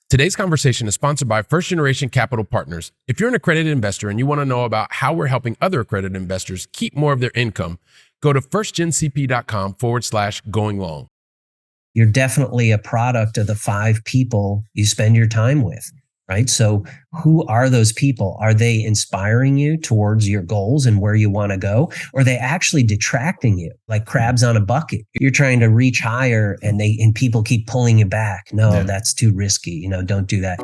Today's conversation is sponsored by First Generation Capital Partners. If you're an accredited investor and you want to know about how we're helping other accredited investors keep more of their income, go to firstgencp.com/going long. You're definitely a product of the 5 people you spend your time with, right? So who are those people? Are they inspiring you towards your goals and where you want to go? Or are they actually detracting you like crabs on a bucket? You're trying to reach higher and people keep pulling you back. No, that's too risky. Don't do that.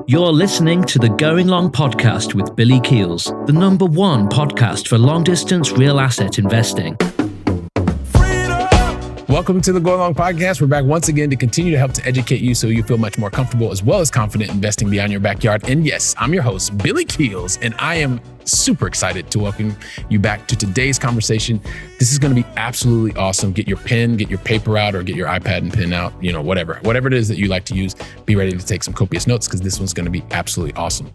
You're listening to the Going Long podcast with Billy Keels, the #1 podcast for long-distance real asset investing. Welcome to the Going Long podcast. We're back once again to continue to help to educate you so you feel much more comfortable as well as confident investing beyond your backyard. And yes, I'm your host, Billy Keels, and I am super excited to welcome you back to today's conversation. This is going to be absolutely awesome. Get your pen, get your paper out, or get your iPad and pen out, whatever it is that you like to use. Be ready to take some copious notes because this one's going to be absolutely awesome.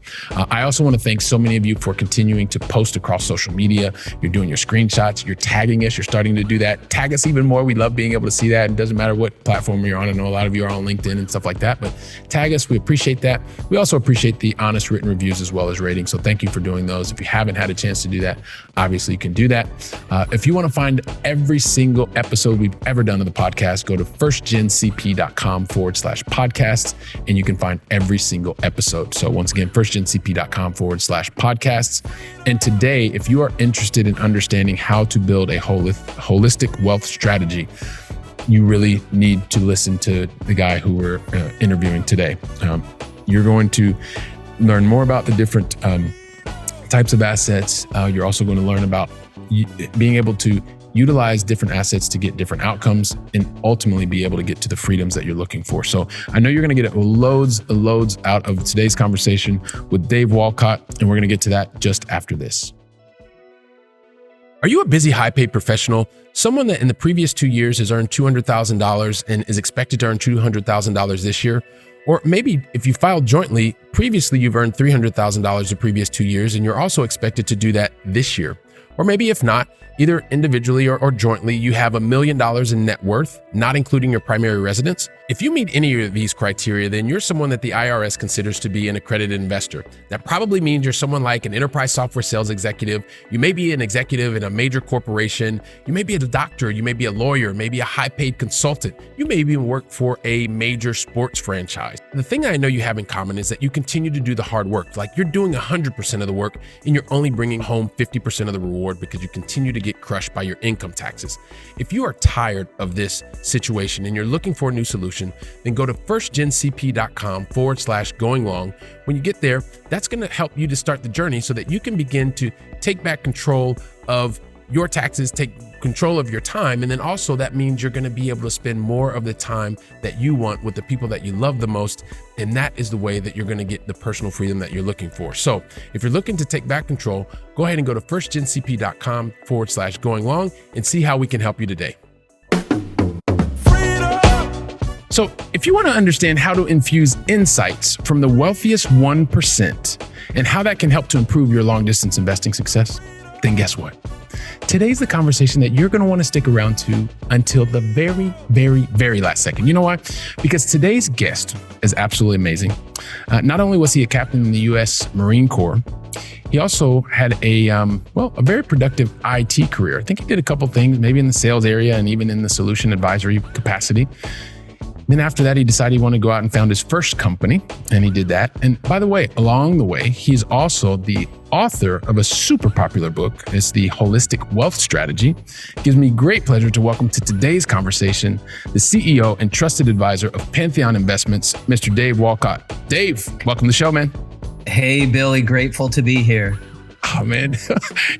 I also want to thank so many of you for continuing to post across social media. You're doing your screenshots, you're tagging us, you're starting to do that. Tag us even more. We love being able to see that. It doesn't matter what platform you're on. I know a lot of you are on LinkedIn and stuff like that, but tag us. We appreciate that. We also appreciate the honest written reviews as well as ratings. So thank you for doing those. If you haven't had a chance to do that, obviously you can do that. If you want to find every single episode we've ever done of the podcast, go to firstgencp.com/podcasts, and you can find every single episode. So once again, firstgencp.com/podcasts. And today, if you are interested in understanding how to build a holistic wealth strategy, you really need to listen to the guy who we're interviewing today. You're going to learn more about the different types of assets. You're also going to learn about being able to utilize different assets to get different outcomes and ultimately be able to get to the freedoms that you're looking for. So I know you're going to get loads out of today's conversation with Dave Wolcott, and we're going to get to that just after this. Are you a busy, high-paid professional? Someone that in the previous 2 years has earned $200,000 and is expected to earn $200,000 this year? Or maybe if you filed jointly, previously you've earned $300,000 the previous 2 years and you're also expected to do that this year. Or maybe if not, either individually or jointly, you have $1 million in net worth, not including your primary residence. If you meet any of these criteria, then you're someone that the IRS considers to be an accredited investor. That probably means you're someone like an enterprise software sales executive. You may be an executive in a major corporation. You may be a doctor. You may be a lawyer, maybe a high-paid consultant. You may even work for a major sports franchise. The thing I know you have in common is that you continue to do the hard work. Like you're doing 100% of the work and you're only bringing home 50% of the reward because you continue to get crushed by your income taxes. If you are tired of this situation and you're looking for a new solution, then go to firstgencp.com/going long. When you get there, that's going to help you to start the journey so that you can begin to take back control of your taxes, take control of your time. And then also that means you're going to be able to spend more of the time that you want with the people that you love the most. And that is the way that you're going to get the personal freedom that you're looking for. So if you're looking to take back control, go ahead and go to firstgencp.com/going long and see how we can help you today. So if you want to understand how to infuse insights from the wealthiest 1% and how that can help to improve your long distance investing success, then guess what? Today's the conversation that you're going to want to stick around to until the very, very, very last second. You know why? Because today's guest is absolutely amazing. Not only was he a captain in the U.S. Marine Corps, he also had a very productive IT career. I think he did a couple things, maybe in the sales area and even in the solution advisory capacity. Then after that, he decided he wanted to go out and found his first company, and he did that. And by the way, along the way, he's also the author of a super popular book. It's the Holistic Wealth Strategy. It gives me great pleasure to welcome to today's conversation the CEO and trusted advisor of Pantheon Investments, Mr. Dave Wolcott. Dave, welcome to the show, man. Hey, Billy, grateful to be here. Oh man,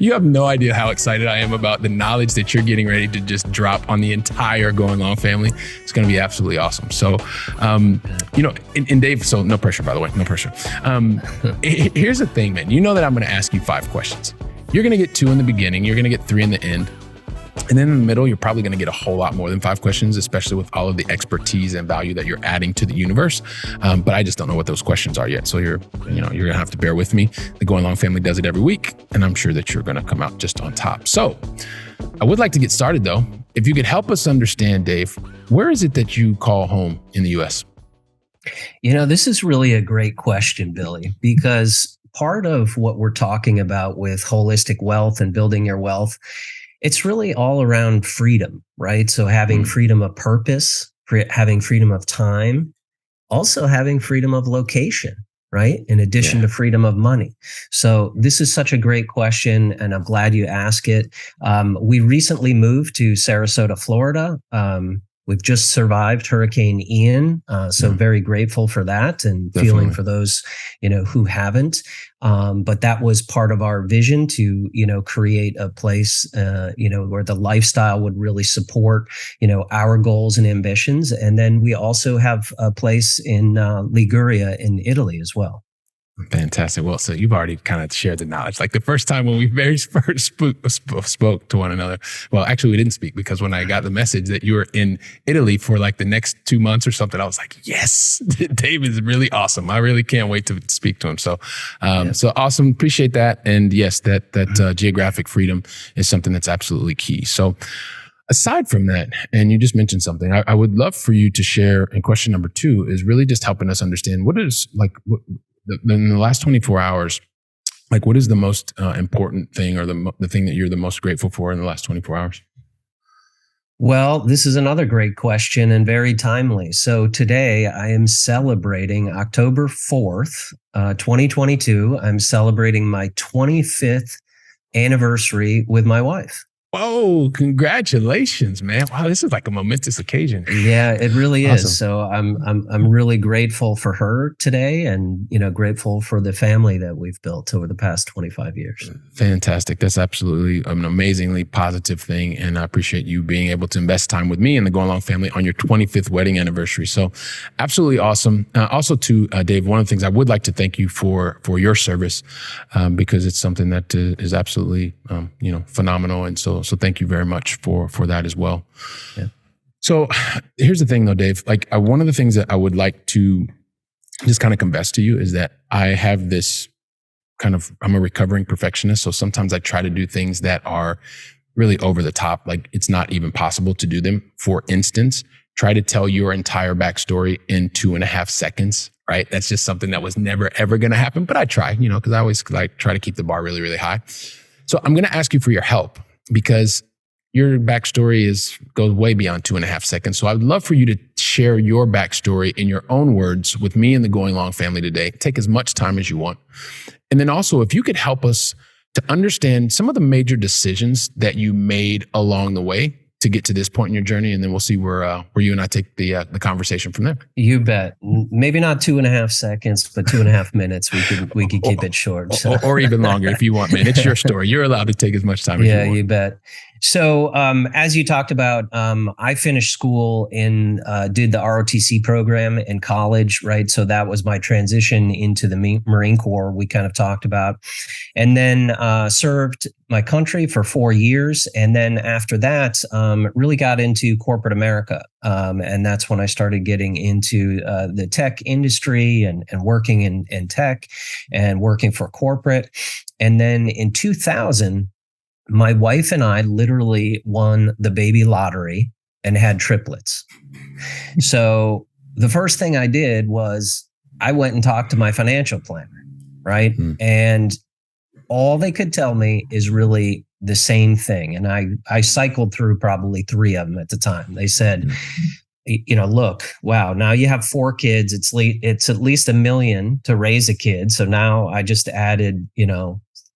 you have no idea how excited I am about the knowledge that you're getting ready to just drop on the entire Going Long family. It's going to be absolutely awesome. So, and Dave, so no pressure, by the way, no pressure. Here's the thing, man. You know that I'm going to ask you 5 questions. You're going to get 2 in the beginning. You're going to get 3 in the end. And then in the middle, you're probably going to get a whole lot more than 5 questions, especially with all of the expertise and value that you're adding to the universe. But I just don't know what those questions are yet. So you're going to have to bear with me. The Going Long family does it every week, and I'm sure that you're going to come out just on top. So I would like to get started though. If you could help us understand, Dave, where is it that you call home in the U.S.? This is really a great question, Billy, because part of what we're talking about with holistic wealth and building your wealth, it's really all around freedom, right? So having freedom of purpose, having freedom of time, also having freedom of location, right? In addition to freedom of money. So this is such a great question, and I'm glad you asked it. We recently moved to Sarasota, Florida. We've just survived Hurricane Ian, so very grateful for that, and feeling for those, who haven't. But that was part of our vision to, create a place, where the lifestyle would really support, our goals and ambitions. And then we also have a place in Liguria in Italy as well. Fantastic. Well, so you've already kind of shared the knowledge. Like the first time when we very first spoke to one another. Well, actually, we didn't speak, because when I got the message that you were in Italy for like the next 2 months or something, I was like, yes, Dave is really awesome. I really can't wait to speak to him. So, so awesome. Appreciate that. And yes, that geographic freedom is something that's absolutely key. So, aside from that, and you just mentioned something, I would love for you to share. And question number 2 is really just helping us understand what is in the last 24 hours, like what is the most important thing, or the thing that you're the most grateful for in the last 24 hours? Well, this is another great question and very timely. So today I am celebrating October 4th, 2022. I'm celebrating my 25th anniversary with my wife. Whoa, congratulations, man. Wow, this is like a momentous occasion. Yeah, it really is. So I'm really grateful for her today, and grateful for the family that we've built over the past 25 years. Fantastic. That's absolutely an amazingly positive thing, and I appreciate you being able to invest time with me and the Going Long family on your 25th wedding anniversary. So absolutely awesome. Also to Dave, one of the things I would like to thank you for your service, because it's something that is absolutely phenomenal. And so thank you very much for that as well. Yeah. So here's the thing though, Dave, like one of the things that I would like to just kind of confess to you is that I have this I'm a recovering perfectionist. So sometimes I try to do things that are really over the top. Like it's not even possible to do them. For instance, try to tell your entire backstory in 2.5 seconds, right? That's just something that was never, ever going to happen. But I try, because I always try to keep the bar really, really high. So I'm going to ask you for your help, because your backstory goes way beyond 2.5 seconds. So I would love for you to share your backstory in your own words with me and the Going Long family today. Take as much time as you want. And then also, if you could help us to understand some of the major decisions that you made along the way to get to this point in your journey, and then we'll see where you and I take the conversation from there. You bet. Maybe not 2.5 seconds, but 2.5 minutes. We could keep it short, so. or even longer if you want, man. It's your story. You're allowed to take as much time as you want. Yeah, you bet. So as you talked about, I finished school and did the ROTC program in college, right? So that was my transition into the Marine Corps we kind of talked about. And then served my country for 4 years. And then after that, really got into corporate America. And that's when I started getting into the tech industry and working in tech and working for corporate. And then in 2000, my wife and I literally won the baby lottery and had triplets. So the first thing I did was I went and talked to my financial planner, right? And all they could tell me is really the same thing. And I cycled through probably 3 of them at the time. They said, look, wow, now you have 4 kids. It's at least $1 million to raise a kid. So now I just added,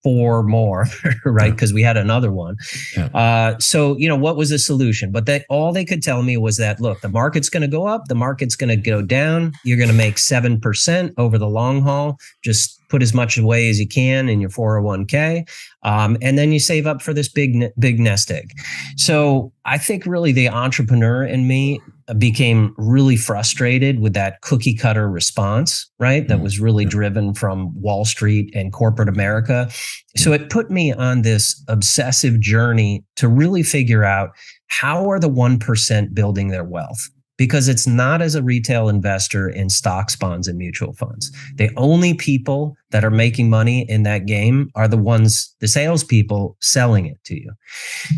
4 more, right? Because we had another one. Yeah. So, what was the solution? But all they could tell me was that, look, the market's going to go up, the market's going to go down. You're going to make 7% over the long haul. Just put as much away as you can in your 401k. And then you save up for this big nest egg. So I think really the entrepreneur in me became really frustrated with that cookie cutter response, right? That was really driven from Wall Street and corporate America. So it put me on this obsessive journey to really figure out, how are the 1% building their wealth? Because it's not as a retail investor in stocks, bonds, and mutual funds. The only people that are making money in that game are the salespeople selling it to you.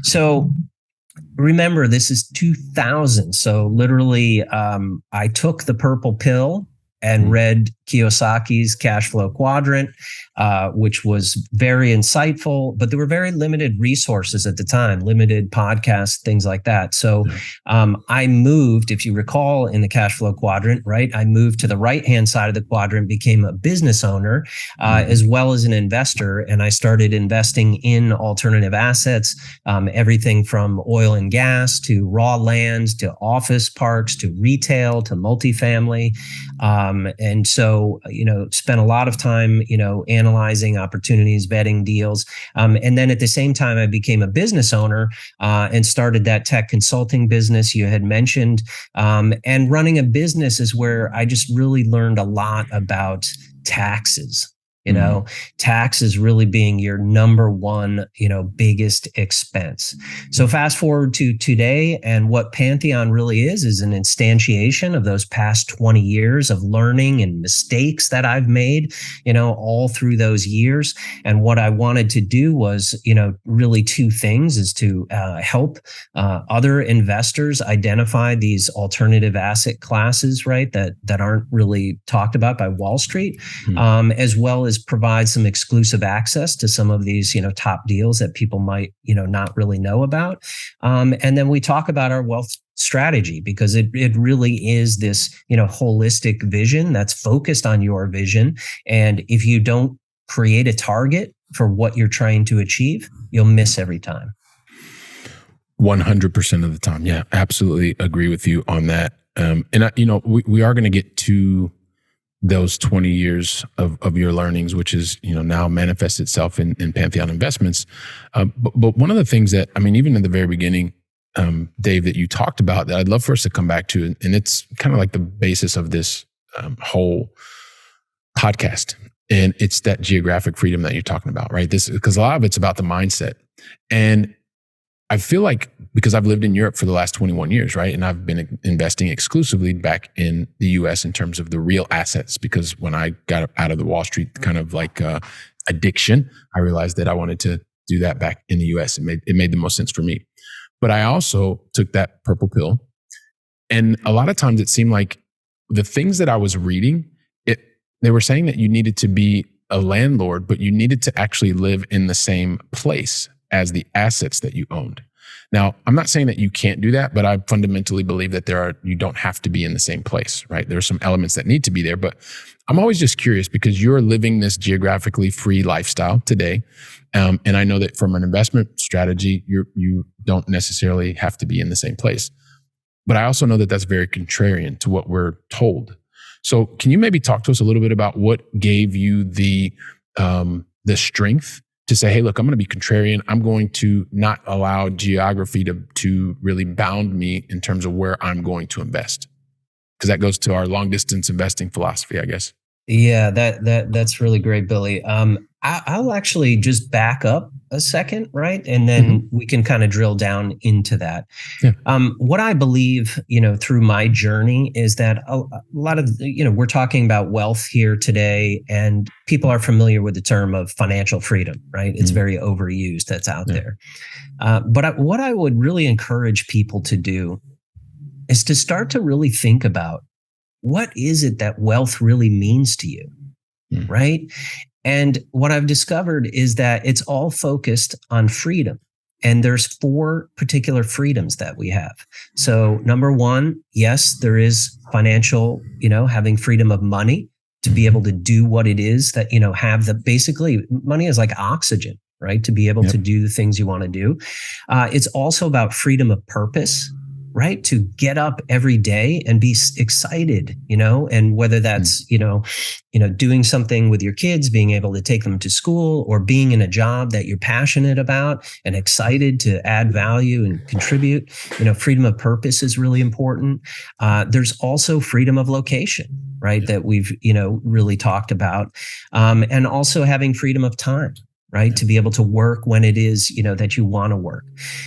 So remember, this is 2000. So literally, I took the purple pill and read Kiyosaki's Cash Flow Quadrant, which was very insightful, but there were very limited resources at the time, limited podcasts, things like that. So I moved, if you recall, in the Cash Flow Quadrant, right? I moved to the right-hand side of the quadrant, became a business owner, as well as an investor. And I started investing in alternative assets, everything from oil and gas to raw lands, to office parks, to retail, to multifamily. And so, spent a lot of time, analyzing opportunities, vetting deals. And then at the same time, I became a business owner and started that tech consulting business you had mentioned. And running a business is where I just really learned a lot about taxes. Taxes really being your number one, biggest expense. So fast forward to today, and what Pantheon really is an instantiation of those past 20 years of learning and mistakes that I've made, all through those years. And what I wanted to do was, really two things, is to help other investors identify these alternative asset classes, right, that aren't really talked about by Wall Street, as well as provide some exclusive access to some of these, top deals that people might, not really know about. And then we talk about our wealth strategy, because it really is this, holistic vision that's focused on your vision. And if you don't create a target for what you're trying to achieve, you'll miss every time. 100% of the time. Yeah, absolutely agree with you on that. And we are going to get to those 20 years of your learnings, which is, now manifests itself in Pantheon Investments. But one of the things that, even in the very beginning, Dave, that you talked about that I'd love for us to come back to, and it's kind of like the basis of this whole podcast. And it's that geographic freedom that you're talking about, right? Because a lot of it's about the mindset. And I feel like, because I've lived in Europe for the last 21 years, right? And I've been investing exclusively back in the US in terms of the real assets, because when I got out of the Wall Street kind of like addiction, I realized that I wanted to do that back in the US. It made the most sense for me. But I also took that purple pill. And a lot of times it seemed like the things that I was reading, they were saying that you needed to be a landlord, but you needed to actually live in the same place as the assets that you owned. Now, I'm not saying that you can't do that, but I fundamentally believe that you don't have to be in the same place, right? There's some elements that need to be there, but I'm always just curious, because you're living this geographically free lifestyle today. And I know that from an investment strategy, you don't necessarily have to be in the same place. But I also know that that's very contrarian to what we're told. So can you maybe talk to us a little bit about what gave you the strength to say, hey, look, I'm going to be contrarian. I'm going to not allow geography to really bound me in terms of where I'm going to invest. Because that goes to our long distance investing philosophy, I guess. Yeah, that's really great, Billy. I'll actually just back up a second, right? And then we can kind of drill down into that. Yeah. What I believe, through my journey is that a lot of, we're talking about wealth here today, and people are familiar with the term of financial freedom, right? It's very overused. That's out there. But what I would really encourage people to do is to start to really think about, what is it that wealth really means to you, right? And what I've discovered is that it's all focused on freedom. And there's 4 particular freedoms that we have. So number 1, yes, there is financial, having freedom of money to be able to do what it is that, basically money is like oxygen, right? To be able to do the things you want to do. It's also about freedom of purpose, right? To get up every day and be excited, and whether that's, doing something with your kids, being able to take them to school, or being in a job that you're passionate about and excited to add value and contribute, freedom of purpose is really important. There's also freedom of location, right? That we've, really talked about. And also having freedom of time. right? To be able to work when it is, that you want to work.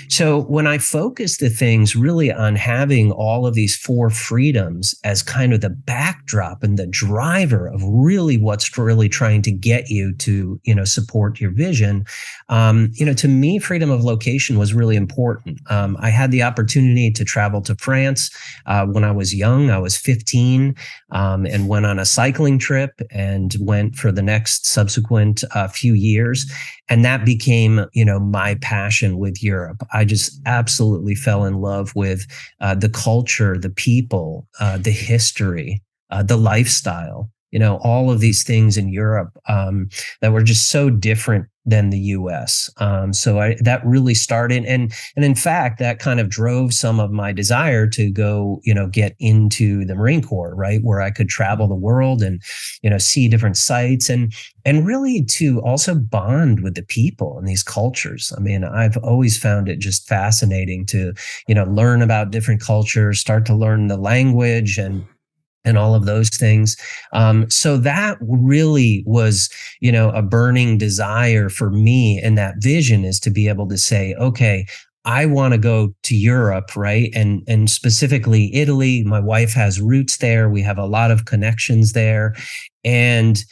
So when I focus the things really on having all of these four freedoms as kind of the backdrop and the driver of really what's really trying to get you to, support your vision, to me, freedom of location was really important. I had the opportunity to travel to France when I was young. I was 15 and went on a cycling trip and went for the next subsequent few years. And that became, my passion with Europe. I just absolutely fell in love with the culture, the people, the history, the lifestyle, all of these things in Europe that were just so different than the US. So that really started. And in fact, that kind of drove some of my desire to go, get into the Marine Corps, right? Where I could travel the world and, see different sites and really to also bond with the people and these cultures. I mean, I've always found it just fascinating to, learn about different cultures, start to learn the language and all of those things. So that really was, a burning desire for me. And that vision is to be able to say, okay, I want to go to Europe, right? And specifically Italy. My wife has roots there. We have a lot of connections there. And,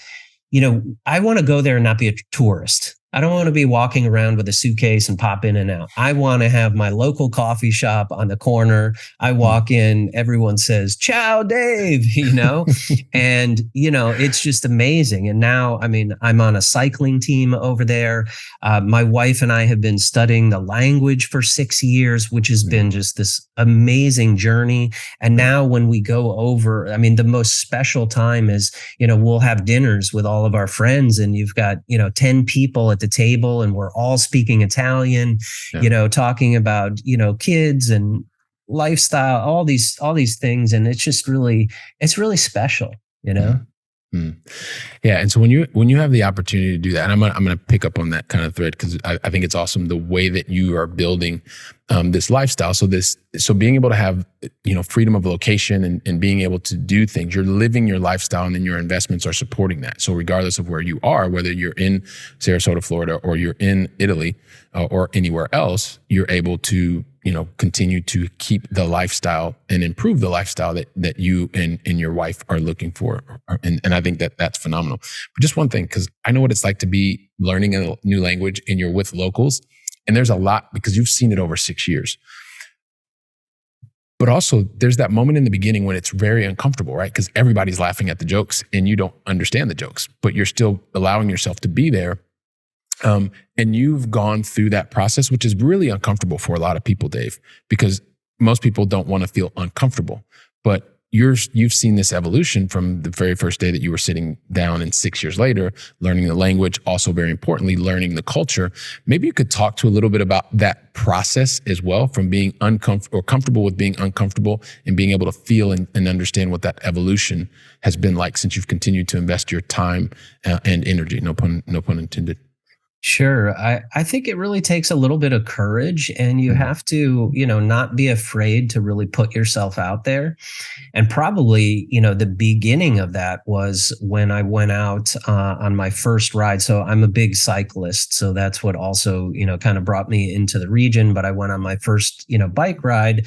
I want to go there and not be a tourist. I don't want to be walking around with a suitcase and pop in and out. I want to have my local coffee shop on the corner. I walk in, everyone says, "Ciao, Dave," and, it's just amazing. And now, I'm on a cycling team over there. My wife and I have been studying the language for 6 years, which has been just this amazing journey. And now when we go over, the most special time is, we'll have dinners with all of our friends and you've got, 10 people at the table and we're all speaking Italian, talking about, kids and lifestyle, all these things. And it's just it's really special, Mm. Yeah. And so when you have the opportunity to do that, and I'm going to pick up on that kind of thread because I think it's awesome the way that you are building this lifestyle. So being able to have, freedom of location and being able to do things, you're living your lifestyle and then your investments are supporting that. So regardless of where you are, whether you're in Sarasota, Florida, or you're in Italy or anywhere else, you're able to, continue to keep the lifestyle and improve the lifestyle that you and your wife are looking for. And I think that's phenomenal. But just one thing, because I know what it's like to be learning a new language and you're with locals. And there's a lot because you've seen it over 6 years. But also there's that moment in the beginning when it's very uncomfortable, right? Because everybody's laughing at the jokes and you don't understand the jokes, but you're still allowing yourself to be there. And you've gone through that process, which is really uncomfortable for a lot of people, Dave, because most people don't want to feel uncomfortable. But you've seen this evolution from the very first day that you were sitting down and 6 years later, learning the language, also very importantly, learning the culture. Maybe you could talk to a little bit about that process as well, from being uncomfortable or comfortable with being uncomfortable and being able to feel and understand what that evolution has been like since you've continued to invest your time and energy. No pun intended. Sure. I think it really takes a little bit of courage and you have to, not be afraid to really put yourself out there. And probably, the beginning of that was when I went out on my first ride. So I'm a big cyclist. So that's what also, kind of brought me into the region. But I went on my first, bike ride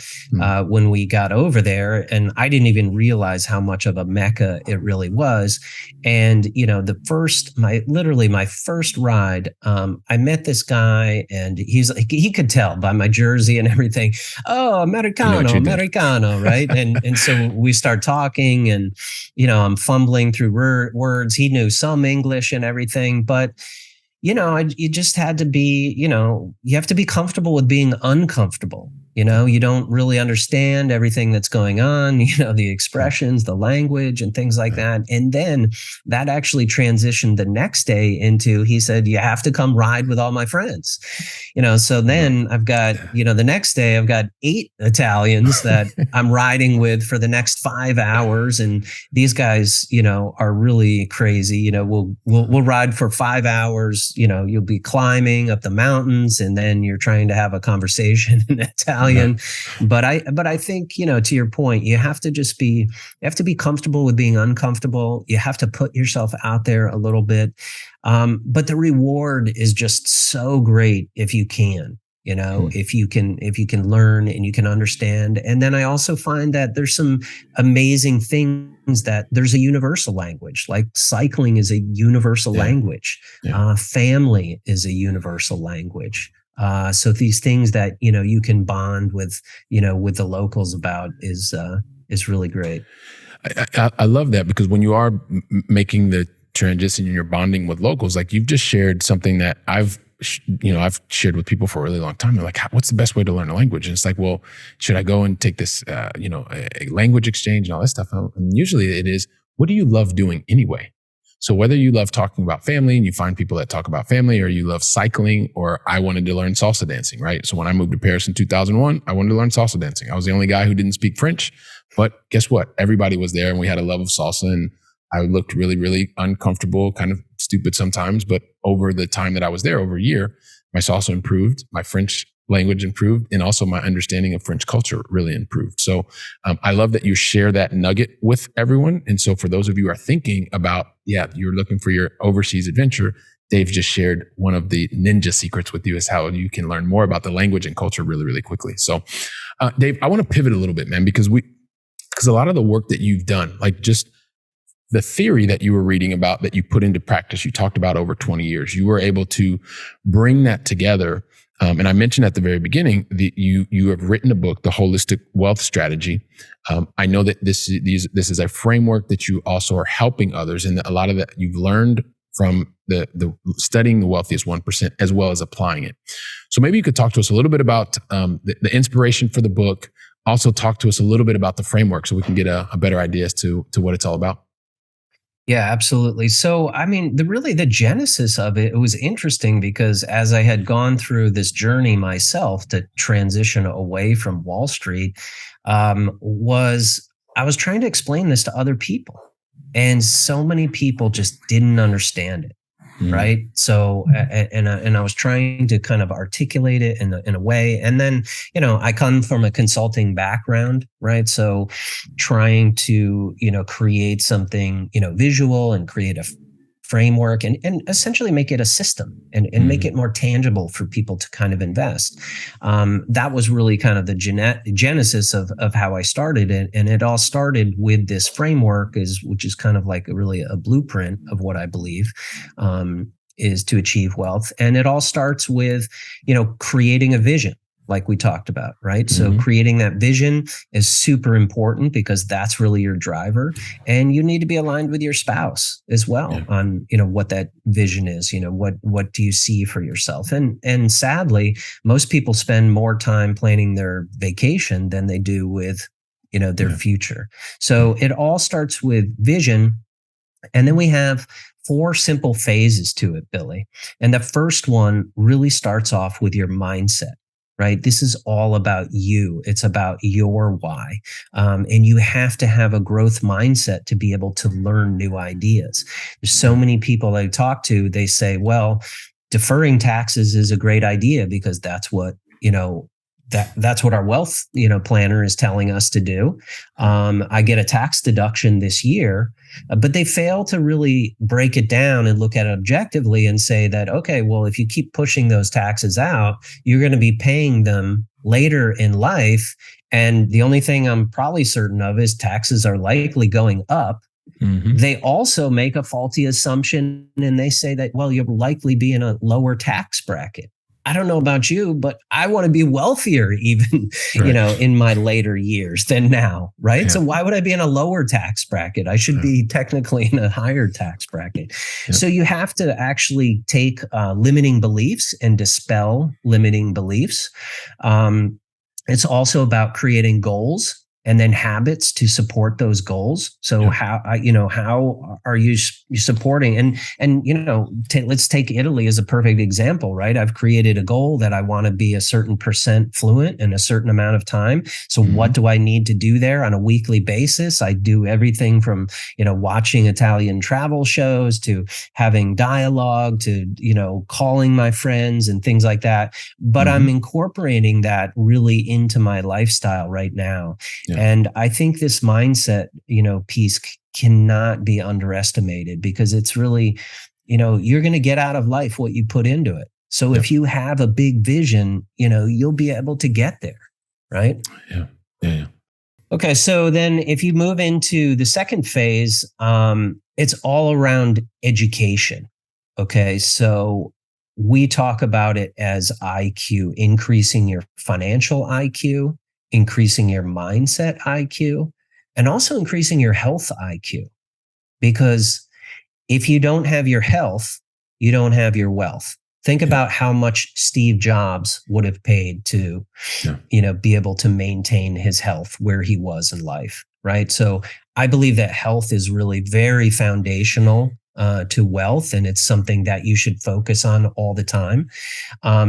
when we got over there. And I didn't even realize how much of a mecca it really was. And, my first ride, I met this guy and he could tell by my jersey and everything. Oh, Americano, right? And so we start talking and, I'm fumbling through words. He knew some English and everything, but you just had to be, you have to be comfortable with being uncomfortable. You don't really understand everything that's going on, the expressions, the language and things like that. And then that actually transitioned the next day into, he said, you have to come ride with all my friends. So then I've got, the next day I've got 8 Italians that I'm riding with for the next 5 hours. And these guys, are really crazy. We'll ride for 5 hours, you'll be climbing up the mountains and then you're trying to have a conversation in Italian. Italian, but I think, to your point, you have to be comfortable with being uncomfortable. You have to put yourself out there a little bit. But the reward is just so great if you can. If you can learn and you can understand. And then I also find that there's some amazing things that there's a universal language, like cycling is a universal language. Family is a universal language. So these things that, you can bond with the locals about is really great. I love that, because when you are making the transition and you're bonding with locals, like you've just shared something that I've shared with people for a really long time. They're like, what's the best way to learn a language? And it's like, well, should I go and take this, a language exchange and all that stuff? And usually it is, what do you love doing anyway? So whether you love talking about family and you find people that talk about family, or you love cycling, or I wanted to learn salsa dancing, right? So when I moved to Paris in 2001, I wanted to learn salsa dancing. I was the only guy who didn't speak French, but guess what? Everybody was there and we had a love of salsa, and I looked really, really uncomfortable, kind of stupid sometimes. But over the time that I was there, over a year, my salsa improved, my French language improved, and also my understanding of French culture really improved. So I love that you share that nugget with everyone. And so for those of you who are thinking about, you're looking for your overseas adventure, Dave just shared one of the ninja secrets with you, is how you can learn more about the language and culture really, really quickly. So Dave, I want to pivot a little bit, man, because a lot of the work that you've done, like just the theory that you were reading about that you put into practice, you talked about over 20 years, you were able to bring that together. And I mentioned at the very beginning that you have written a book, The Holistic Wealth Strategy. I know that this is a framework that you also are helping others, and a lot of that you've learned from the studying the Wealthiest 1%, as well as applying it. So maybe you could talk to us a little bit about the inspiration for the book. Also talk to us a little bit about the framework so we can get a better idea as to what it's all about. Yeah, absolutely. So, I mean, the genesis of it was interesting, because as I had gone through this journey myself to transition away from Wall Street, I was trying to explain this to other people, and so many people just didn't understand it. Right. So, and I was trying to kind of articulate it in a way. And then, I come from a consulting background, right? So trying to, create something, visual, and create a framework and essentially make it a system and make it more tangible for people to kind of invest. That was really kind of the genesis of how I started it. And it all started with this framework, which is kind of like really a blueprint of what I believe is to achieve wealth. And it all starts with, creating a vision, like we talked about, right? So creating that vision is super important, because that's really your driver. And you need to be aligned with your spouse as well on, what that vision is, what do you see for yourself? And sadly, most people spend more time planning their vacation than they do with, their future. So it all starts with vision. And then we have 4 simple phases to it, Billy. And the first one really starts off with your mindset. Right? This is all about you. It's about your why. And you have to have a growth mindset to be able to learn new ideas. There's so many people I talk to, they say, well, deferring taxes is a great idea because that's what, that's what our wealth, planner is telling us to do. I get a tax deduction this year, but they fail to really break it down and look at it objectively and say that, okay, well, if you keep pushing those taxes out, you're going to be paying them later in life. And the only thing I'm probably certain of is taxes are likely going up. They also make a faulty assumption, and they say that, well, you'll likely be in a lower tax bracket. I don't know about you, but I want to be wealthier even, in my later years than now, right? Yeah. So why would I be in a lower tax bracket? I should be technically in a higher tax bracket. Yeah. So you have to actually take limiting beliefs and dispel limiting beliefs. It's also about creating goals and then habits to support those goals. So how are you supporting? And let's take Italy as a perfect example, right? I've created a goal that I want to be a certain percent fluent in a certain amount of time. So what do I need to do there on a weekly basis? I do everything from, watching Italian travel shows to having dialogue to, calling my friends and things like that. But I'm incorporating that really into my lifestyle right now. Yeah. And I think this mindset, piece cannot be underestimated, because it's really, you're going to get out of life what you put into it. So if you have a big vision, you'll be able to get there. Right. Yeah. Okay. So then if you move into the second phase, it's all around education. Okay. So we talk about it as IQ, increasing your financial IQ, increasing your mindset IQ, and also increasing your health IQ. Because if you don't have your health, you don't have your wealth. Think about how much Steve Jobs would have paid to, be able to maintain his health where he was in life, right? So I believe that health is really very foundational to wealth, and it's something that you should focus on all the time.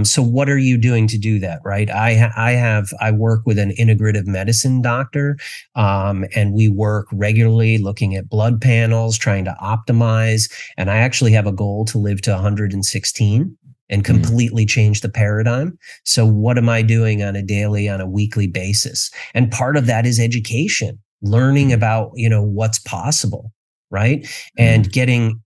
So what are you doing to do that, right? I work with an integrative medicine doctor, and we work regularly looking at blood panels, trying to optimize. And I actually have a goal to live to 116 and completely change the paradigm. So what am I doing on a weekly basis? And part of that is education, learning about, what's possible. Right. And getting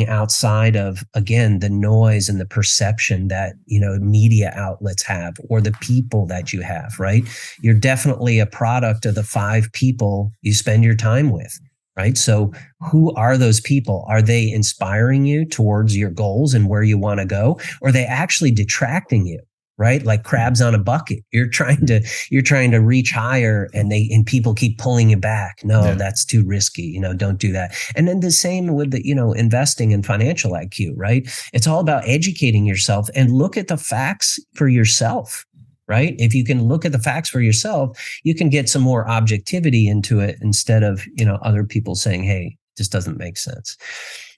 outside of, again, the noise and the perception that, media outlets have, or the people that you have. Right. You're definitely a product of the 5 people you spend your time with. Right. So who are those people? Are they inspiring you towards your goals and where you want to go? Or are they actually detracting you? Right? Like crabs on a bucket. You're trying to reach higher, and people keep pulling you back. No, that's too risky. Don't do that. And then the same with the, investing in financial IQ, right? It's all about educating yourself and look at the facts for yourself, right? If you can look at the facts for yourself, you can get some more objectivity into it instead of, other people saying, hey, this doesn't make sense.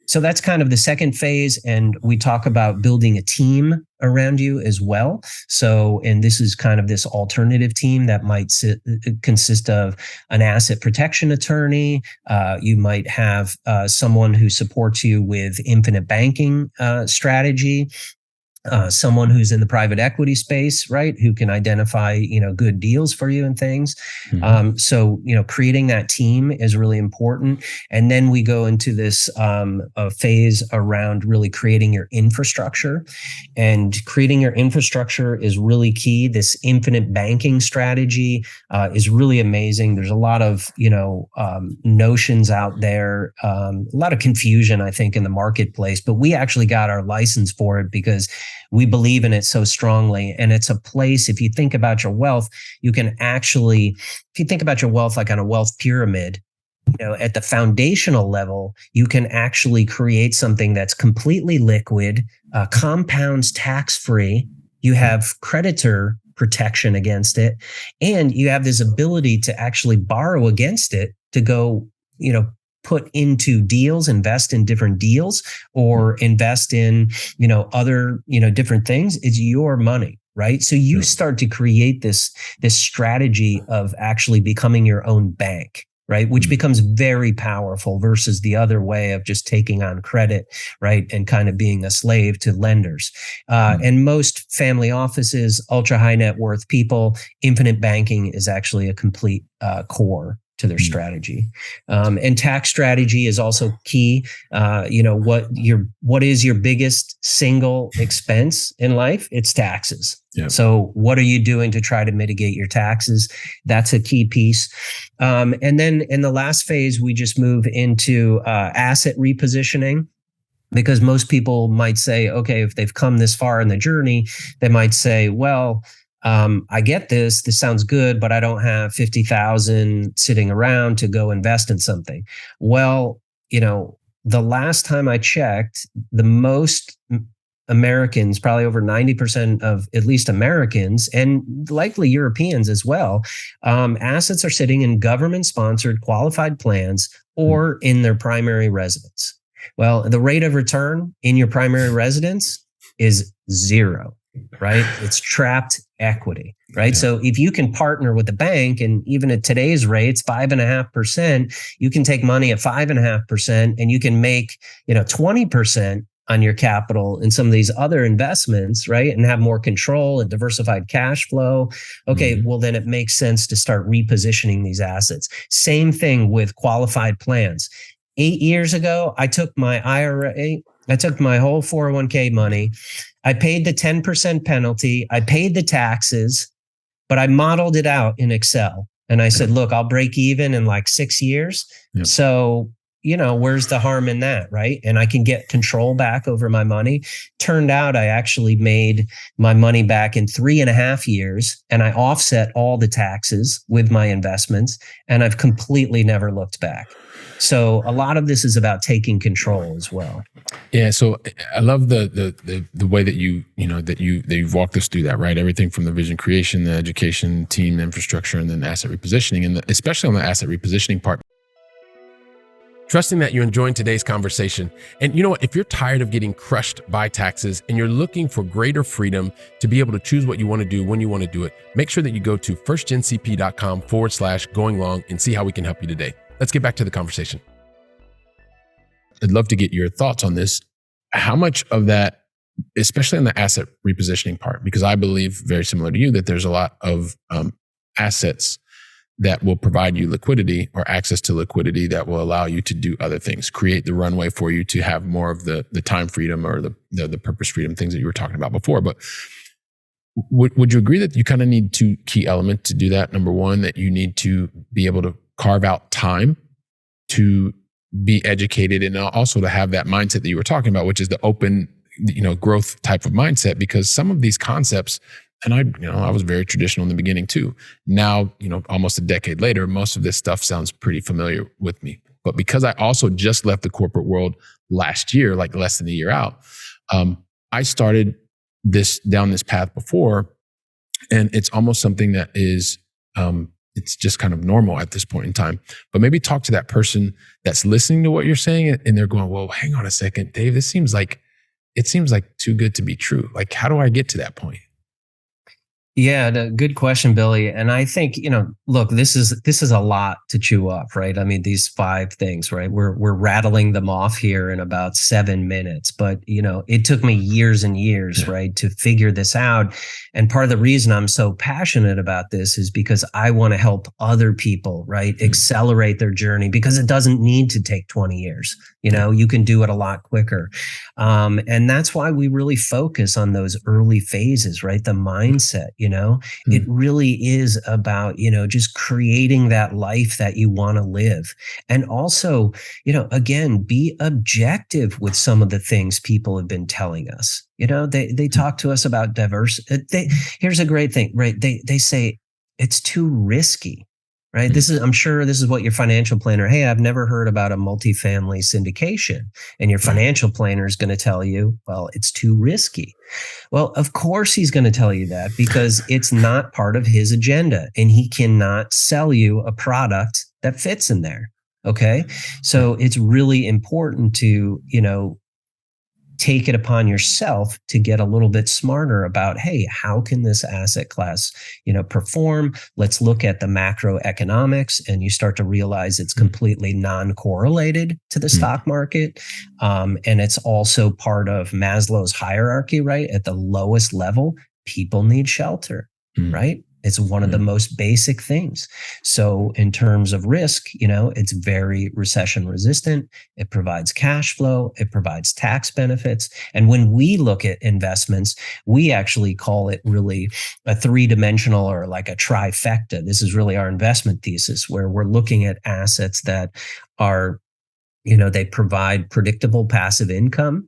So that's kind of the second phase. And we talk about building a team around you as well. So, and this is kind of this alternative team that might consist of an asset protection attorney. You might have someone who supports you with infinite banking strategy. Someone who's in the private equity space, right? Who can identify, good deals for you and things. So, creating that team is really important. And then we go into this phase around really creating your infrastructure. And creating your infrastructure is really key. This infinite banking strategy is really amazing. There's a lot of, notions out there, a lot of confusion, I think, in the marketplace, but we actually got our license for it because we believe in it so strongly. And it's a place, if you think about your wealth, you can actually, if you think about your wealth like on a wealth pyramid, at the foundational level, you can actually create something that's completely liquid, compounds tax-free. You have creditor protection against it, and you have this ability to actually borrow against it to go, put into deals, invest in different deals, or invest in, other, different things. It's your money, right? So you start to create this strategy of actually becoming your own bank, right? Which becomes very powerful versus the other way of just taking on credit, right? And kind of being a slave to lenders. And most family offices, ultra high net worth people, infinite banking is actually a complete core to their strategy. And tax strategy is also key. What is your biggest single expense in life? It's taxes. Yep. So what are you doing to try to mitigate your taxes? That's a key piece. And then in the last phase, we just move into asset repositioning. Because most people might say, okay, if they've come this far in the journey, they might say, well, I get this sounds good, but I don't have 50,000 sitting around to go invest in something. Well, the last time I checked, the most Americans, probably over 90% of at least Americans and likely Europeans as well, assets are sitting in government-sponsored qualified plans or in their primary residence. Well, the rate of return in your primary residence is zero, right? It's trapped equity, right? Yeah. So if you can partner with the bank, and even at today's rates, 5.5%, you can take money at 5.5% and you can make, 20% on your capital in some of these other investments, right? And have more control and diversified cash flow. Okay, well, then it makes sense to start repositioning these assets. Same thing with qualified plans. 8 years ago, I took my IRA, I took my whole 401k money. I paid the 10% penalty. I paid the taxes, but I modeled it out in Excel. And I said, look, I'll break even in like 6 years. Yep. So, where's the harm in that, right? And I can get control back over my money. Turned out I actually made my money back in 3.5 years, and I offset all the taxes with my investments, and I've completely never looked back. So a lot of this is about taking control as well. Yeah. So I love the way that you've walked us through that, right? Everything from the vision creation, the education, team, infrastructure, and then asset repositioning, and especially on the asset repositioning part. Trusting that you're enjoying today's conversation. And you know what? If you're tired of getting crushed by taxes and you're looking for greater freedom to be able to choose what you want to do when you want to do it, make sure that you go to firstgencp.com/going-long and see how we can help you today. Let's get back to the conversation. I'd love to get your thoughts on this. How much of that, especially in the asset repositioning part, because I believe very similar to you that there's a lot of assets that will provide you liquidity or access to liquidity that will allow you to do other things, create the runway for you to have more of the time freedom or the purpose freedom, things that you were talking about before. But would you agree that you kind of need two key elements to do that? Number one, that you need to be able to carve out time to be educated and also to have that mindset that you were talking about, which is the open, growth type of mindset, because some of these concepts, and I was very traditional in the beginning too. Now, almost a decade later, most of this stuff sounds pretty familiar with me. But because I also just left the corporate world last year, like less than a year out, I started down this path before, and it's almost something that is, it's just kind of normal at this point in time. But maybe talk to that person that's listening to what you're saying, and they're going, "Well, hang on a second, Dave. It seems like too good to be true. Like, how do I get to that point?" Yeah, good question, Billy. And I think, look, this is a lot to chew up, right? I mean, these 5 things, right? We're rattling them off here in about 7 minutes, but it took me years and years, right, to figure this out. And part of the reason I'm so passionate about this is because I want to help other people, right, accelerate their journey, because it doesn't need to take 20 years. You can do it a lot quicker. And that's why we really focus on those early phases, right? The mindset, it really is about, just creating that life that you want to live. And also, again, be objective with some of the things people have been telling us. They talk to us about diversity. Here's a great thing, right? They say it's too risky. Right. I'm sure this is what your financial planner, hey, I've never heard about a multifamily syndication. And your financial planner is going to tell you, well, it's too risky. Well, of course he's going to tell you that, because it's not part of his agenda, and he cannot sell you a product that fits in there. Okay. So it's really important to, take it upon yourself to get a little bit smarter about, hey, how can this asset class, perform? Let's look at the macroeconomics, and you start to realize it's completely non-correlated to the stock market. And it's also part of Maslow's hierarchy, right? At the lowest level, people need shelter, right? It's one of the most basic things. So in terms of risk, it's very recession resistant. It provides cash flow. It provides tax benefits. And when we look at investments, we actually call it really a 3-dimensional, or like a trifecta. This is really our investment thesis, where we're looking at assets that are, they provide predictable passive income.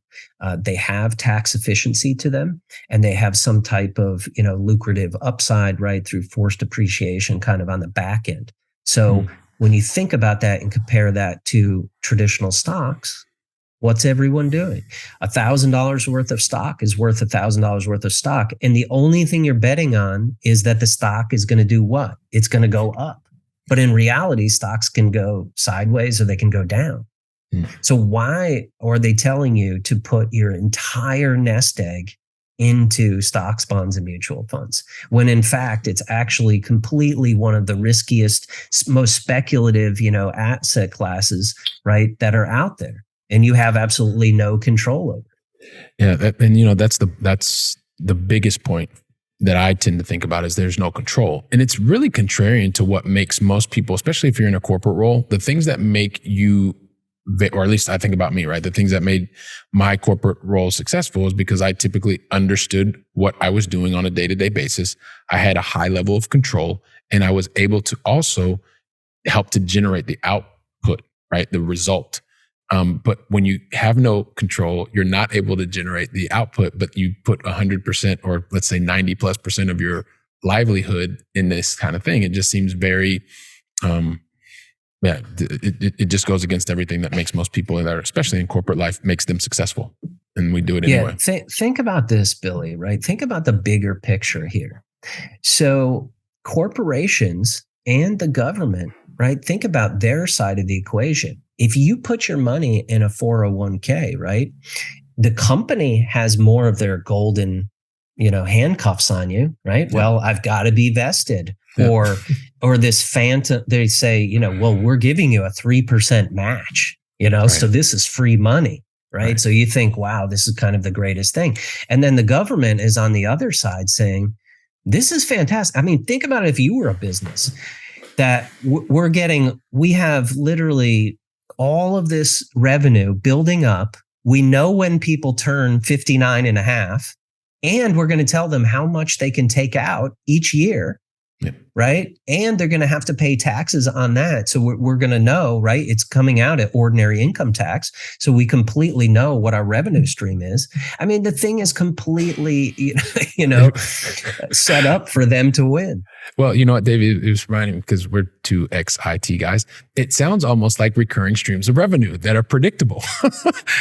They have tax efficiency to them, and they have some type of, lucrative upside, right, through forced appreciation kind of on the back end. So when you think about that and compare that to traditional stocks, What's everyone doing? $1,000 worth of stock is worth $1,000 worth of stock. And the only thing you're betting on is that the stock is going to do what? It's going to go up. But in reality, stocks can go sideways or they can go down. So why are they telling you to put your entire nest egg into stocks, bonds, and mutual funds, when in fact it's actually completely one of the riskiest, most speculative, asset classes, right, that are out there, and you have absolutely no control over it. Yeah, that's the biggest point that I tend to think about is there's no control, and it's really contrarian to what makes most people, especially if you're in a corporate role, the things that make you, or at least I think about me, right? The things that made my corporate role successful is because I typically understood what I was doing on a day-to-day basis. I had a high level of control, and I was able to also help to generate the output, right? The result. But when you have no control, you're not able to generate the output, but you put 100% or let's say 90+% of your livelihood in this kind of thing. It just seems very, it just goes against everything that makes most people that are, especially in corporate life, makes them successful. And we do it anyway. Think about this, Billy, right? Think about the bigger picture here. So corporations and the government, right? Think about their side of the equation. If you put your money in a 401k, right? The company has more of their golden, handcuffs on you, right? Yeah. Well, I've got to be vested. Yeah. Or this phantom, they say, well, we're giving you a 3% match, right. So this is free money, right? So you think, wow, this is kind of the greatest thing. And then the government is on the other side saying, this is fantastic. I mean, think about it if you were a business that we have literally all of this revenue building up. We know when people turn 59 and a half, and we're going to tell them how much they can take out each year. Yeah. Right. And they're going to have to pay taxes on that. So we're going to know, right? It's coming out at ordinary income tax. So we completely know what our revenue stream is. I mean, the thing is completely, set up for them to win. Well, you know what, David, it was reminding me, because we're two ex-IT guys. It sounds almost like recurring streams of revenue that are predictable,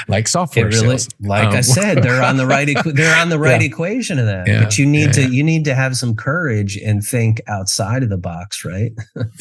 like software sales. Like I said, they're on the right. They're on the right equation of that. Yeah, but you need to have some courage and think outside of the box, right?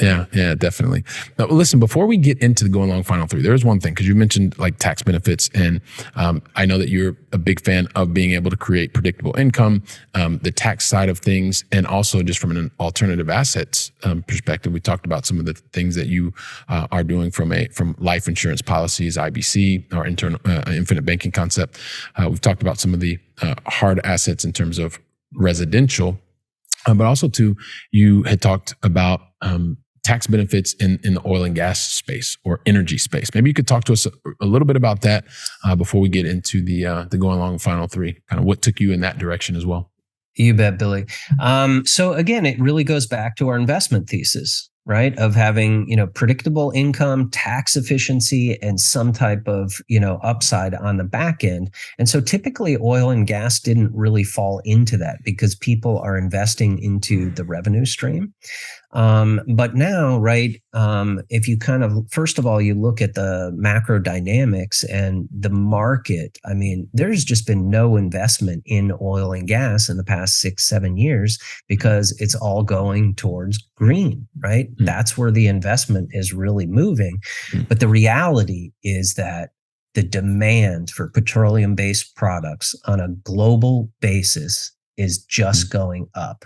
Yeah, definitely. Now, listen, before we get into the going long final three, there is one thing, because you mentioned like tax benefits, and I know that you're a big fan of being able to create predictable income, the tax side of things, and also just from an alternative assets perspective. We talked about some of the things that you are doing from life insurance policies, IBC, or infinite banking concept. We've talked about some of the hard assets in terms of residential, but also too, you had talked about tax benefits in the oil and gas space or energy space. Maybe you could talk to us a little bit about that before we get into the going long final three, kind of what took you in that direction as well. You bet, Billy. So again, it really goes back to our investment thesis, right? Of having, predictable income, tax efficiency, and some type of, upside on the back end. And so typically oil and gas didn't really fall into that because people are investing into the revenue stream. But now, right, if you first of all, you look at the macro dynamics and the market, I mean, there's just been no investment in oil and gas in the past 6-7 years because it's all going towards green, right? Mm. That's where the investment is really moving. Mm. But the reality is that the demand for petroleum-based products on a global basis is just going up.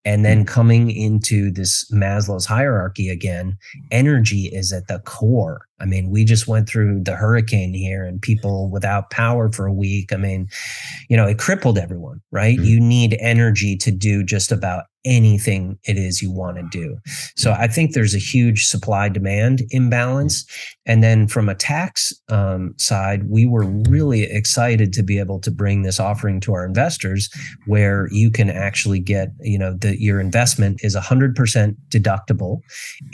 And then coming into this Maslow's hierarchy again, energy is at the core. I mean, we just went through the hurricane here and people without power for a week. I mean, it crippled everyone, right? Mm-hmm. You need energy to do just about anything it is you want to do. So I think there's a huge supply demand imbalance. And then from a tax side, we were really excited to be able to bring this offering to our investors where you can actually get, your investment is 100% deductible.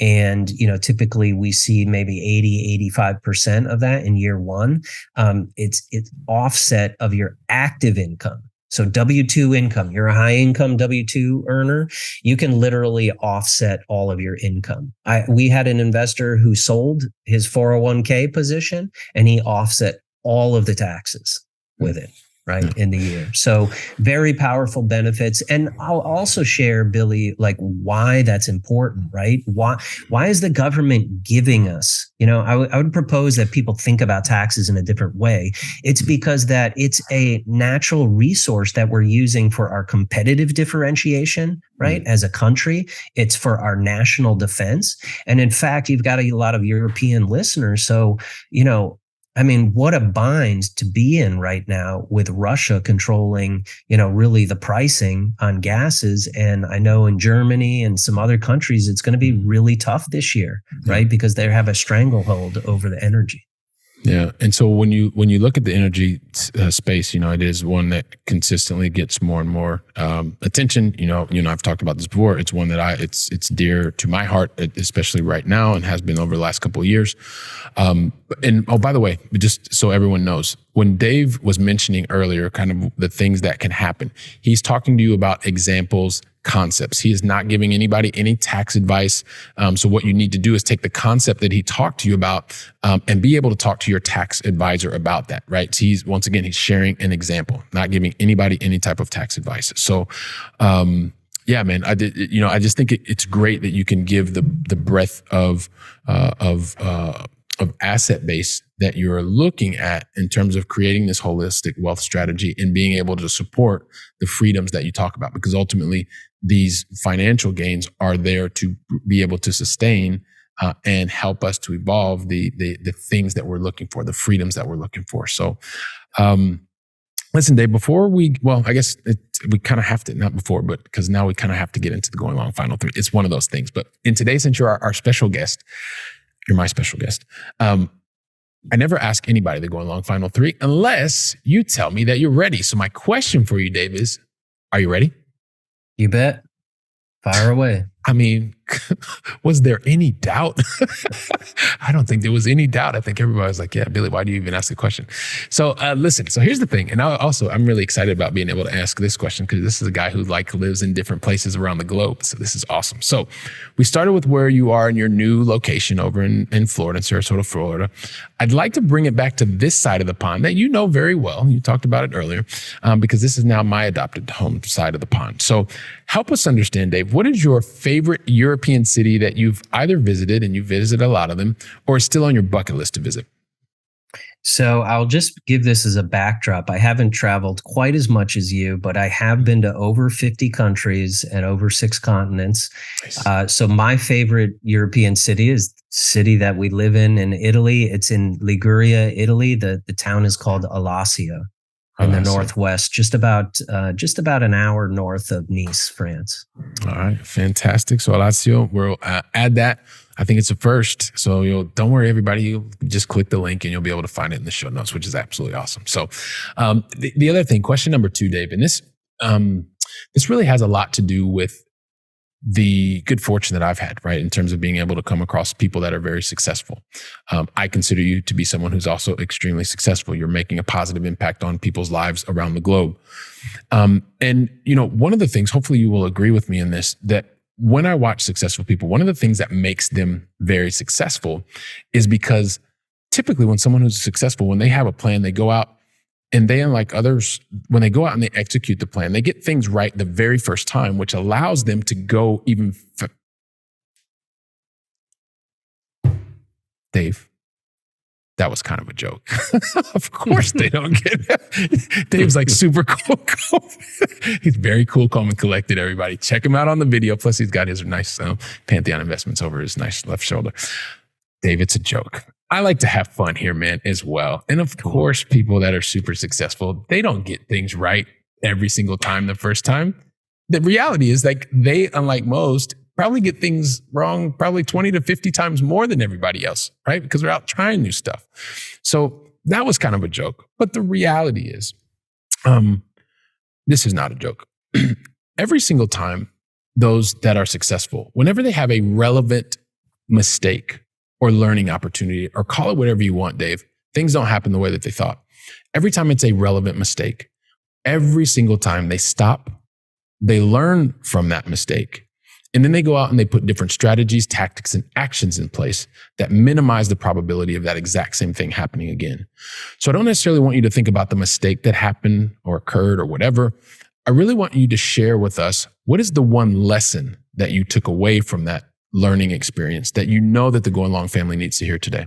And, typically we see maybe 85% of that in year one. It's offset of your active income. So W-2 income, you're a high income W-2 earner, you can literally offset all of your income. We had an investor who sold his 401k position and he offset all of the taxes with it, right, in the year. So very powerful benefits. And I'll also share, Billy, like why that's important, right? Why is the government giving us, I would propose that people think about taxes in a different way. It's because that it's a natural resource that we're using for our competitive differentiation, right? As a country, it's for our national defense. And in fact, you've got a lot of European listeners. So, what a bind to be in right now with Russia controlling, really the pricing on gases. And I know in Germany and some other countries, it's going to be really tough this year, right? Because they have a stranglehold over the energy. Yeah. And so when you look at the energy space, it is one that consistently gets more and more attention. I've talked about this before. It's one that it's dear to my heart, especially right now, and has been over the last couple of years. And by the way, just so everyone knows, when Dave was mentioning earlier kind of the things that can happen, he's talking to you about examples, concepts. He is not giving anybody any tax advice. So what you need to do is take the concept that he talked to you about and be able to talk to your tax advisor about that, right? So he's sharing an example, not giving anybody any type of tax advice. So, yeah, man, I just think it's great that you can give the breadth of asset base that you're looking at in terms of creating this holistic wealth strategy and being able to support the freedoms that you talk about, because ultimately these financial gains are there to be able to sustain and help us to evolve the things that we're looking for, the freedoms that we're looking for. So, listen, Dave, we kind of have to, not before, but because now we kind of have to get into the going long final three. It's one of those things. But in today, since you're our special guest, you're my special guest. I never ask anybody the going long final three unless you tell me that you're ready. So my question for you, Dave, is, are you ready? You bet. Fire away. I mean, was there any doubt? I don't think there was any doubt. I think everybody was like, yeah, Billy, why do you even ask the question? So listen, so here's the thing. And I'm really excited about being able to ask this question because this is a guy who lives in different places around the globe. So this is awesome. So we started with where you are in your new location over in Florida, in Sarasota, Florida. I'd like to bring it back to this side of the pond that you know very well. You talked about it earlier because this is now my adopted home side of the pond. So help us understand, Dave, what is your favorite European city that you've either visited, and you've visited a lot of them, or is still on your bucket list to visit? So I'll just give this as a backdrop. I haven't traveled quite as much as you, but I have been to over 50 countries and over 6 continents. Nice. So my favorite European city is the city that we live in Italy. It's in Liguria, Italy. The town is called Alassio in the northwest, just about an hour north of Nice, France. All right, fantastic. So Alassio, we'll add that. I think it's a first. So don't worry, everybody. You just click the link and you'll be able to find it in the show notes, which is absolutely awesome. So the other thing, question number 2, Dave, and this really has a lot to do with the good fortune that I've had, right? In terms of being able to come across people that are very successful. I consider you to be someone who's also extremely successful. You're making a positive impact on people's lives around the globe. And one of the things, hopefully you will agree with me in this, that when I watch successful people, one of the things that makes them very successful is because typically when someone who's successful, when they have a plan, they go out and they, unlike others, when they go out and they execute the plan, they get things right the very first time, which allows them to go even. Dave, that was kind of a joke. Of course they don't get it. Dave's like super cool. He's very cool, calm, and collected, everybody. Check him out on the video. Plus, he's got his nice Pantheon investments over his nice left shoulder. Dave, it's a joke. I like to have fun here, man, as well. And of course, people that are super successful, they don't get things right every single time the first time. The reality is, like, they, unlike most, probably get things wrong probably 20 to 50 times more than everybody else, right? Because they're out trying new stuff. So that was kind of a joke. But the reality is, this is not a joke. Every single time those that are successful, whenever they have a relevant mistake or learning opportunity, or call it whatever you want, Dave, things don't happen the way that they thought. Every time it's a relevant mistake, every single time they stop, they learn from that mistake, And then they go out and they put different strategies, tactics, and actions in place that minimize the probability of that exact same thing happening again. So I don't necessarily want you to think about the mistake that happened or occurred or whatever. I really want you to share with us, what is the one lesson that you took away from that learning experience that you know that the Going Long family needs to hear today?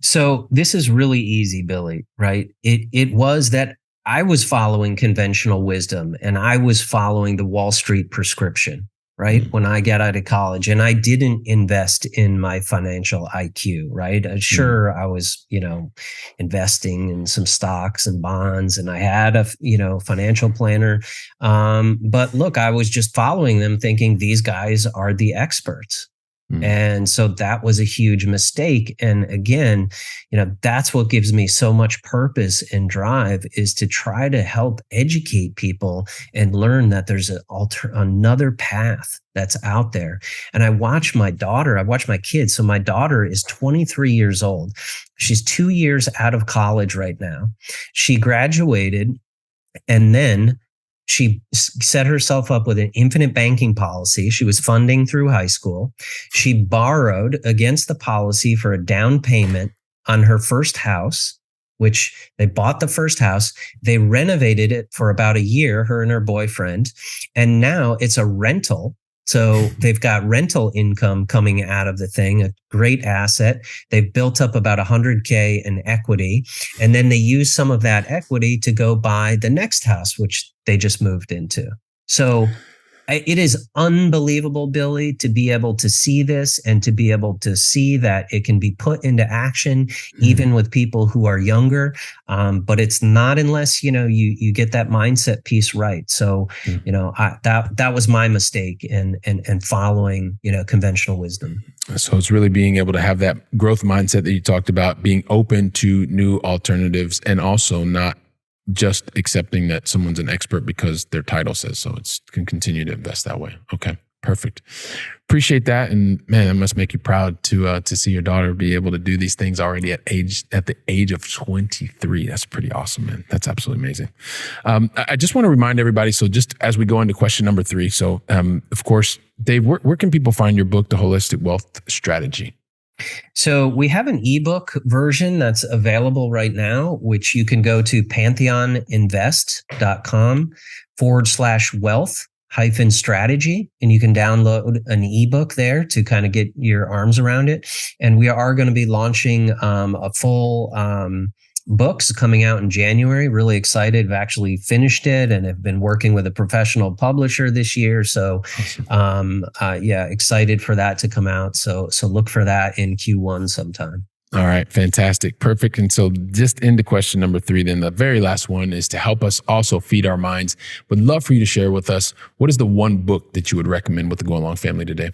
So this is really easy, Billy, right? It was that I was following conventional wisdom and I was following the Wall Street prescription, right? When I got out of college, and I didn't invest in my financial IQ, right? Sure, I was, investing in some stocks and bonds, and I had a, financial planner. But look, I was just following them thinking these guys are the experts. And so that was a huge mistake. And again, that's what gives me so much purpose and drive, is to try to help educate people and learn that there's another path that's out there. And I watch my kids. So my daughter is 23 years old. She's 2 years out of college right now. She graduated, and then she set herself up with an infinite banking policy. She was funding through high school. She borrowed against the policy for a down payment on her first house, which they bought the first house. They renovated it for about a year, her and her boyfriend. And now it's a rental. So they've got rental income coming out of the thing, a great asset. They've built up about $100K in equity. And then they use some of that equity to go buy the next house, which they just moved into. So it is unbelievable, Billy, to be able to see this and to be able to see that it can be put into action, even with people who are younger. But it's not unless, you get that mindset piece right. So, that was my mistake in following, conventional wisdom. So it's really being able to have that growth mindset that you talked about, being open to new alternatives, and also not just accepting that someone's an expert because their title says so. It's can continue to invest that way. Okay, perfect. Appreciate that. And man, it must make you proud to see your daughter be able to do these things already at the age of 23. That's pretty awesome, man. That's absolutely amazing. I just want to remind everybody. So just as we go into question number 3. So of course, Dave, where can people find your book, The Holistic Wealth Strategy? So we have an ebook version that's available right now, which you can go to pantheoninvest.com/wealth-strategy, and you can download an ebook there to kind of get your arms around it. And we are going to be launching a full books coming out in January. Really excited. I've actually finished it and have been working with a professional publisher this year. So, excited for that to come out. So look for that in Q1 sometime. All right. Fantastic. Perfect. And so just into question number 3, then the very last one is to help us also feed our minds. Would love for you to share with us, what is the one book that you would recommend with the Going Long family today?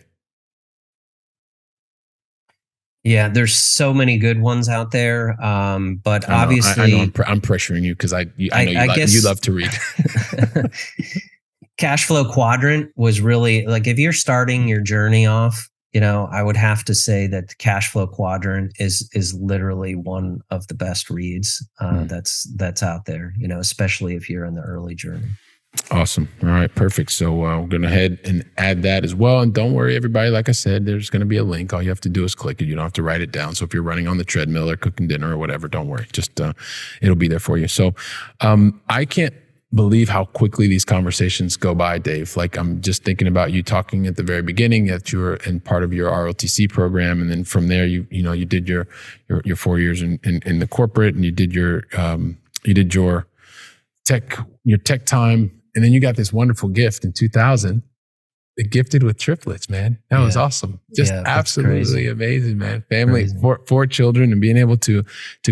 Yeah, there's so many good ones out there, but obviously, I know I'm pressuring you because I know you love to read. Cash Flow Quadrant was really, like, if you're starting your journey off, I would have to say that the Cash Flow Quadrant is literally one of the best reads that's out there. Especially if you're in the early journey. Awesome. All right. Perfect. So we're going to head and add that as well. And don't worry, everybody. Like I said, there's going to be a link. All you have to do is click it. You don't have to write it down. So if you're running on the treadmill or cooking dinner or whatever, don't worry. Just it'll be there for you. So I can't believe how quickly these conversations go by, Dave. Like, I'm just thinking about you talking at the very beginning that you were in part of your ROTC program. And then from there, you did your 4 years in the corporate, and you did your tech time. And then you got this wonderful gift in 2000, gifted with triplets, man. That was awesome. Just absolutely amazing, man. Family, four children, and being able to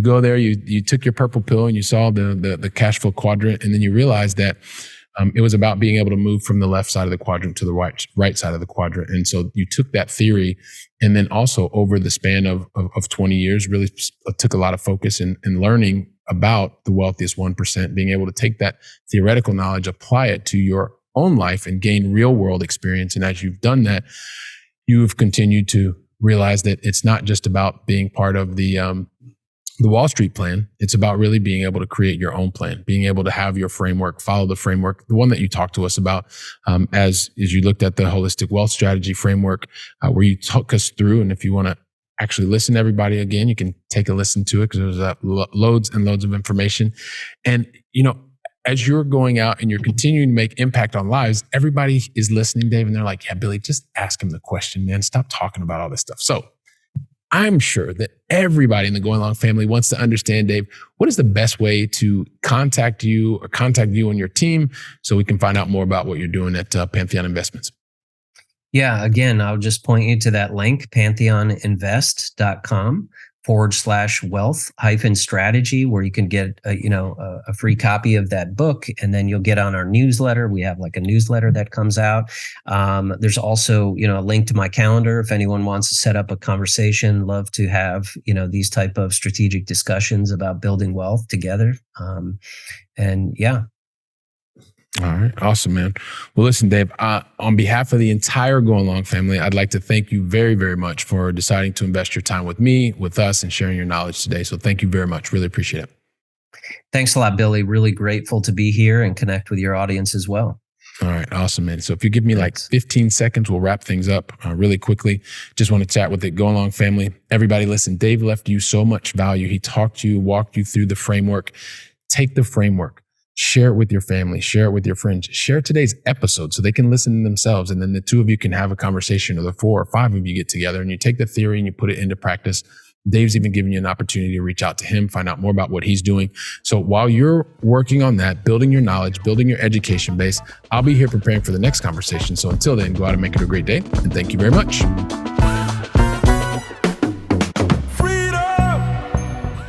go there. You took your purple pill and you saw the cash flow quadrant, and then you realized that it was about being able to move from the left side of the quadrant to the right side of the quadrant. And so you took that theory, and then also over the span of 20 years, really took a lot of focus in learning about the wealthiest 1%, being able to take that theoretical knowledge, apply it to your own life, and gain real world experience. And as you've done that, you have continued to realize that it's not just about being part of the the Wall Street plan, it's about really being able to create your own plan, being able to have your framework, follow the framework, the one that you talked to us about as you looked at the holistic wealth strategy framework, where you took us through. And if you want to actually listen to everybody again, you can take a listen to it because there's loads and loads of information. And, as you're going out and you're continuing to make impact on lives, everybody is listening, Dave, and they're like, yeah, Billy, just ask him the question, man. Stop talking about all this stuff. So I'm sure that everybody in the Going Long family wants to understand, Dave, what is the best way to contact you or contact you and your team so we can find out more about what you're doing at Pantheon Investments? Yeah, again, I'll just point you to that link, pantheoninvest.com/wealth-strategy, where you can get a free copy of that book, and then you'll get on our newsletter. We have like a newsletter that comes out. There's also a link to my calendar if anyone wants to set up a conversation. Love to have these type of strategic discussions about building wealth together. And yeah. All right. Awesome, man. Well, listen, Dave, on behalf of the entire Going Long family, I'd like to thank you very, very much for deciding to invest your time with me, with us, and sharing your knowledge today. So thank you very much. Really appreciate it. Thanks a lot, Billy. Really grateful to be here and connect with your audience as well. All right. Awesome, man. So if you give me like 15 seconds, we'll wrap things up really quickly. Just want to chat with the Going Long family. Everybody, listen, Dave left you so much value. He talked to you, walked you through the framework. Take the framework. Share it with your family, share it with your friends, share today's episode so they can listen to themselves. And then the two of you can have a conversation, or the 4 or 5 of you get together and you take the theory and you put it into practice. Dave's even giving you an opportunity to reach out to him, find out more about what he's doing. So while you're working on that, building your knowledge, building your education base, I'll be here preparing for the next conversation. So until then, go out and make it a great day. And thank you very much.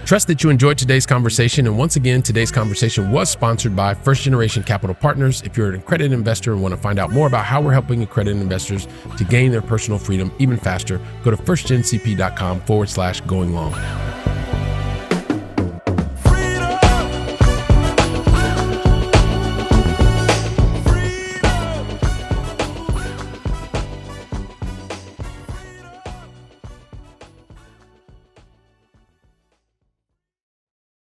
Trust that you enjoyed today's conversation. And once again, today's conversation was sponsored by First Generation Capital Partners. If you're an accredited investor and want to find out more about how we're helping accredited investors to gain their personal freedom even faster, go to firstgencp.com/going long.